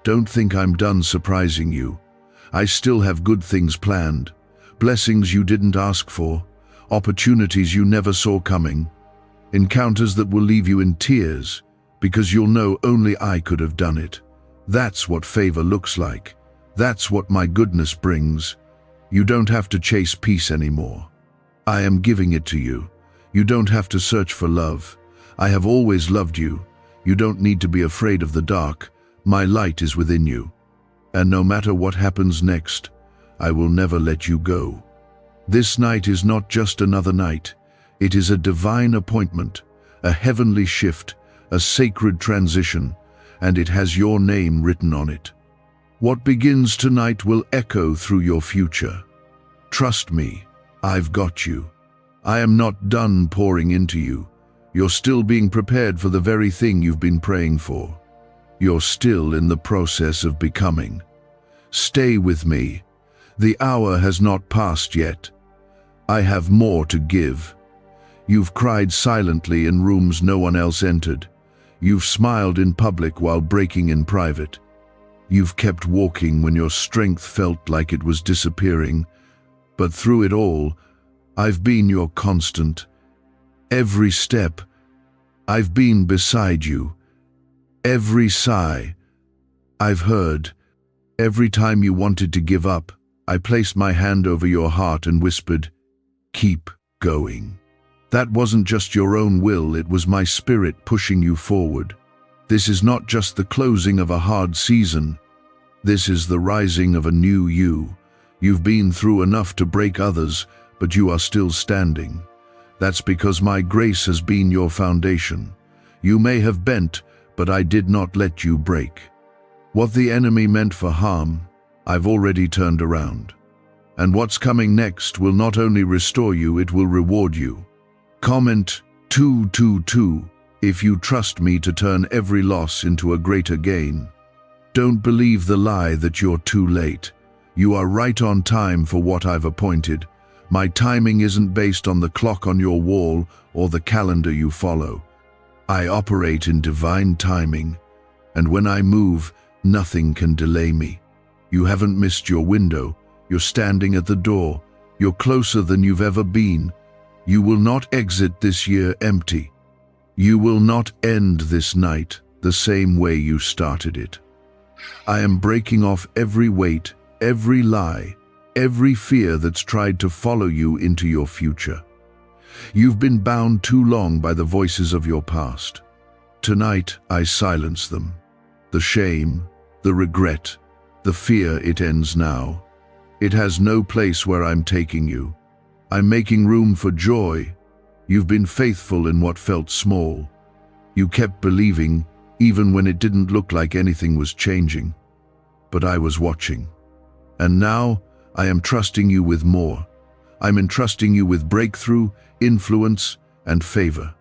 don't think I'm done surprising you. I still have good things planned, blessings you didn't ask for, opportunities you never saw coming, encounters that will leave you in tears because you'll know only I could have done it. That's what favor looks like. That's what my goodness brings. You don't have to chase peace anymore. I am giving it to you. You don't have to search for love. I have always loved you. You don't need to be afraid of the dark. My light is within you. And no matter what happens next, I will never let you go. This night is not just another night. It is a divine appointment, a heavenly shift, a sacred transition, and it has your name written on it. What begins tonight will echo through your future. Trust me, I've got you. I am not done pouring into you. You're still being prepared for the very thing you've been praying for. You're still in the process of becoming. Stay with me. The hour has not passed yet. I have more to give. You've cried silently in rooms no one else entered. You've smiled in public while breaking in private. You've kept walking when your strength felt like it was disappearing. But through it all, I've been your constant. Every step, I've been beside you. Every sigh, I've heard. Every time you wanted to give up, I placed my hand over your heart and whispered, "Keep going." That wasn't just your own will, it was my spirit pushing you forward. This is not just the closing of a hard season. This is the rising of a new you. You've been through enough to break others, but you are still standing. That's because my grace has been your foundation. You may have bent, but I did not let you break. What the enemy meant for harm, I've already turned around. And what's coming next will not only restore you, it will reward you. Comment 222 if you trust me to turn every loss into a greater gain. Don't believe the lie that you're too late. You are right on time for what I've appointed. My timing isn't based on the clock on your wall or the calendar you follow. I operate in divine timing, and when I move, nothing can delay me. You haven't missed your window. You're standing at the door. You're closer than you've ever been. You will not exit this year empty. You will not end this night the same way you started it. I am breaking off every weight, every lie, every fear that's tried to follow you into your future. You've been bound too long by the voices of your past. Tonight, I silence them. The shame, the regret, the fear, it ends now. It has no place where I'm taking you. I'm making room for joy. You've been faithful in what felt small. You kept believing, even when it didn't look like anything was changing. But I was watching. And now, I am trusting you with more. I'm entrusting you with breakthrough, influence, and favor.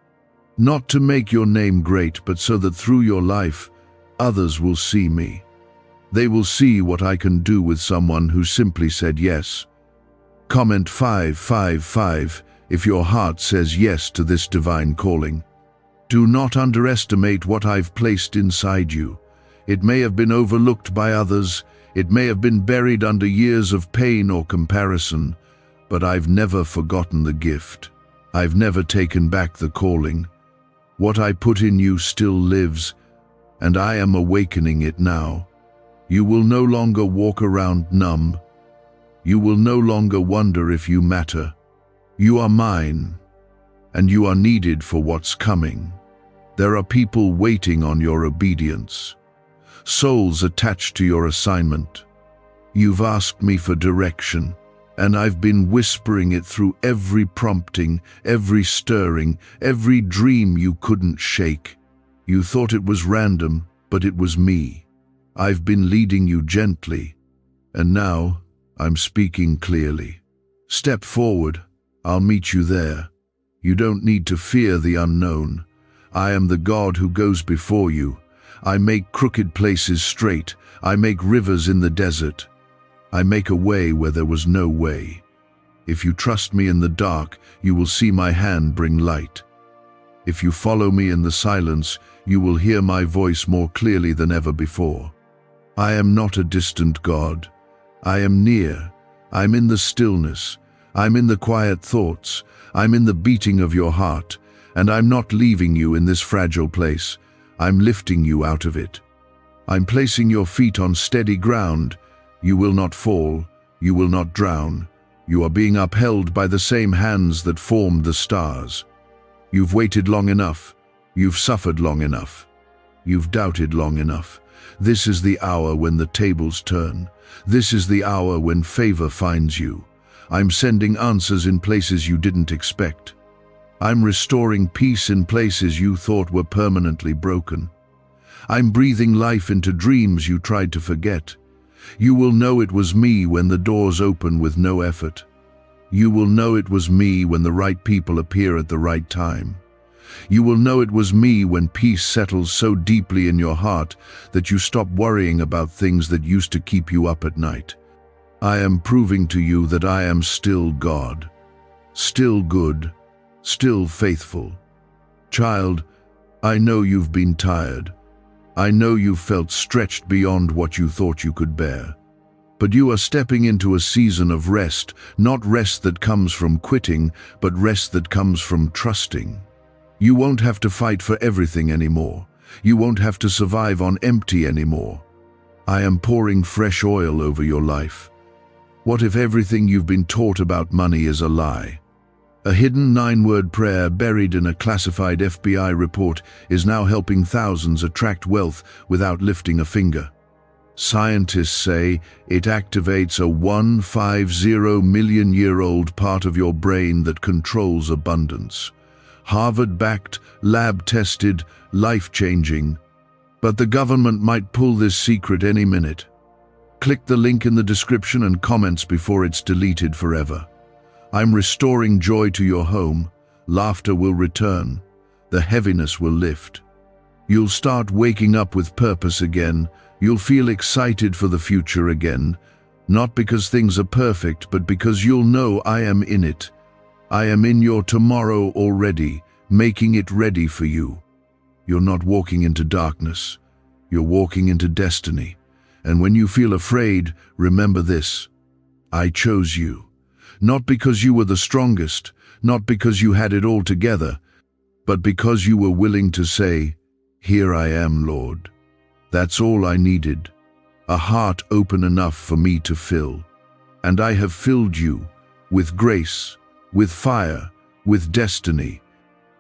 Not to make your name great, but so that through your life, others will see me. They will see what I can do with someone who simply said yes. Comment 555 if your heart says yes to this divine calling. Do not underestimate what I've placed inside you. It may have been overlooked by others, it may have been buried under years of pain or comparison, but I've never forgotten the gift. I've never taken back the calling. What I put in you still lives, and I am awakening it now. You will no longer walk around numb. You will no longer wonder if you matter. You are mine, and you are needed for what's coming. There are people waiting on your obedience, souls attached to your assignment. You've asked me for direction, and I've been whispering it through every prompting, every stirring, every dream you couldn't shake. You thought it was random, but it was me. I've been leading you gently, and now I'm speaking clearly. Step forward, I'll meet you there. You don't need to fear the unknown. I am the God who goes before you. I make crooked places straight. I make rivers in the desert. I make a way where there was no way. If you trust me in the dark, you will see my hand bring light. If you follow me in the silence, you will hear my voice more clearly than ever before. I am not a distant God. I am near. I'm in the stillness. I'm in the quiet thoughts. I'm in the beating of your heart. And I'm not leaving you in this fragile place. I'm lifting you out of it. I'm placing your feet on steady ground. You will not fall. You will not drown. You are being upheld by the same hands that formed the stars. You've waited long enough. You've suffered long enough. You've doubted long enough. This is the hour when the tables turn. This is the hour when favor finds you. I'm sending answers in places you didn't expect. I'm restoring peace in places you thought were permanently broken. I'm breathing life into dreams you tried to forget. You will know it was me when the doors open with no effort. You will know it was me when the right people appear at the right time. You will know it was me when peace settles so deeply in your heart that you stop worrying about things that used to keep you up at night. I am proving to you that I am still God, still good, still faithful. Child, I know you've been tired. I know you've felt stretched beyond what you thought you could bear. But you are stepping into a season of rest, not rest that comes from quitting, but rest that comes from trusting. You won't have to fight for everything anymore. You won't have to survive on empty anymore. I am pouring fresh oil over your life. What if everything you've been taught about money is a lie? A hidden 9-word prayer buried in a classified FBI report is now helping thousands attract wealth without lifting a finger. Scientists say it activates a 150-million-year-old part of your brain that controls abundance. Harvard-backed, lab-tested, life-changing. But the government might pull this secret any minute. Click the link in the description and comments before it's deleted forever. I'm restoring joy to your home. Laughter will return. The heaviness will lift. You'll start waking up with purpose again. You'll feel excited for the future again. Not because things are perfect, but because you'll know I am in it. I am in your tomorrow already, making it ready for you. You're not walking into darkness. You're walking into destiny. And when you feel afraid, remember this. I chose you. Not because you were the strongest, not because you had it all together, but because you were willing to say, "Here I am, Lord." That's all I needed. A heart open enough for me to fill. And I have filled you with grace, with fire, with destiny.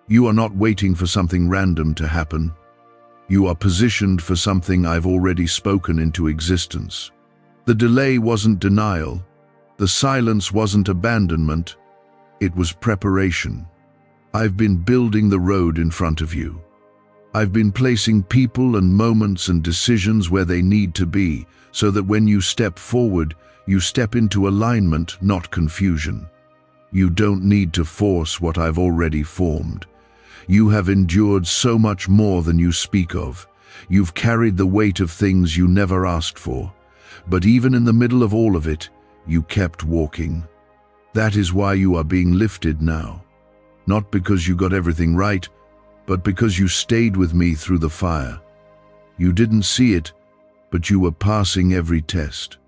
You are not waiting for something random to happen. You are positioned for something I've already spoken into existence. The delay wasn't denial. The silence wasn't abandonment. It was preparation. I've been building the road in front of you. I've been placing people and moments and decisions where they need to be, so that when you step forward, you step into alignment, not confusion. You don't need to force what I've already formed. You have endured so much more than you speak of. You've carried the weight of things you never asked for. But even in the middle of all of it, you kept walking. That is why you are being lifted now. Not because you got everything right, but because you stayed with me through the fire. You didn't see it, but you were passing every test.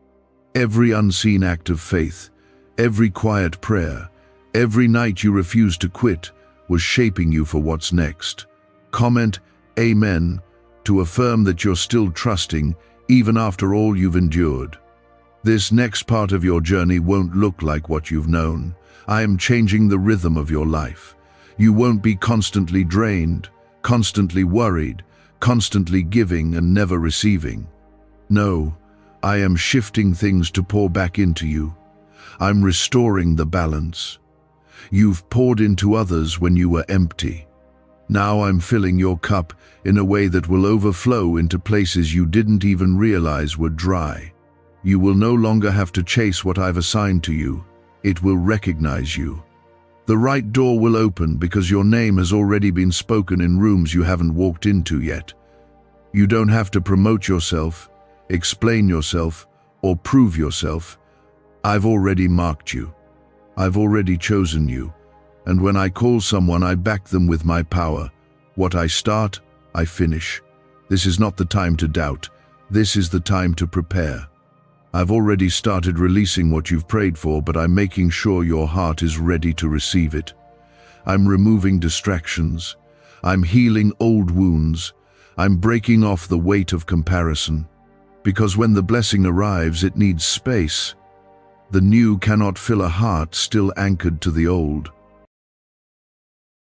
Every unseen act of faith, every quiet prayer, every night you refused to quit was shaping you for what's next. Comment Amen to affirm that you're still trusting even after all you've endured. This next part of your journey won't look like what you've known. I am changing the rhythm of your life. You won't be constantly drained, constantly worried, constantly giving and never receiving. No, I am shifting things to pour back into you. I'm restoring the balance. You've poured into others when you were empty. Now I'm filling your cup in a way that will overflow into places you didn't even realize were dry. You will no longer have to chase what I've assigned to you. It will recognize you. The right door will open because your name has already been spoken in rooms you haven't walked into yet. You don't have to promote yourself, explain yourself, or prove yourself. I've already marked you. I've already chosen you. And when I call someone, I back them with my power. What I start, I finish. This is not the time to doubt. This is the time to prepare. I've already started releasing what you've prayed for, but I'm making sure your heart is ready to receive it. I'm removing distractions. I'm healing old wounds. I'm breaking off the weight of comparison. Because when the blessing arrives, it needs space. The new cannot fill a heart still anchored to the old.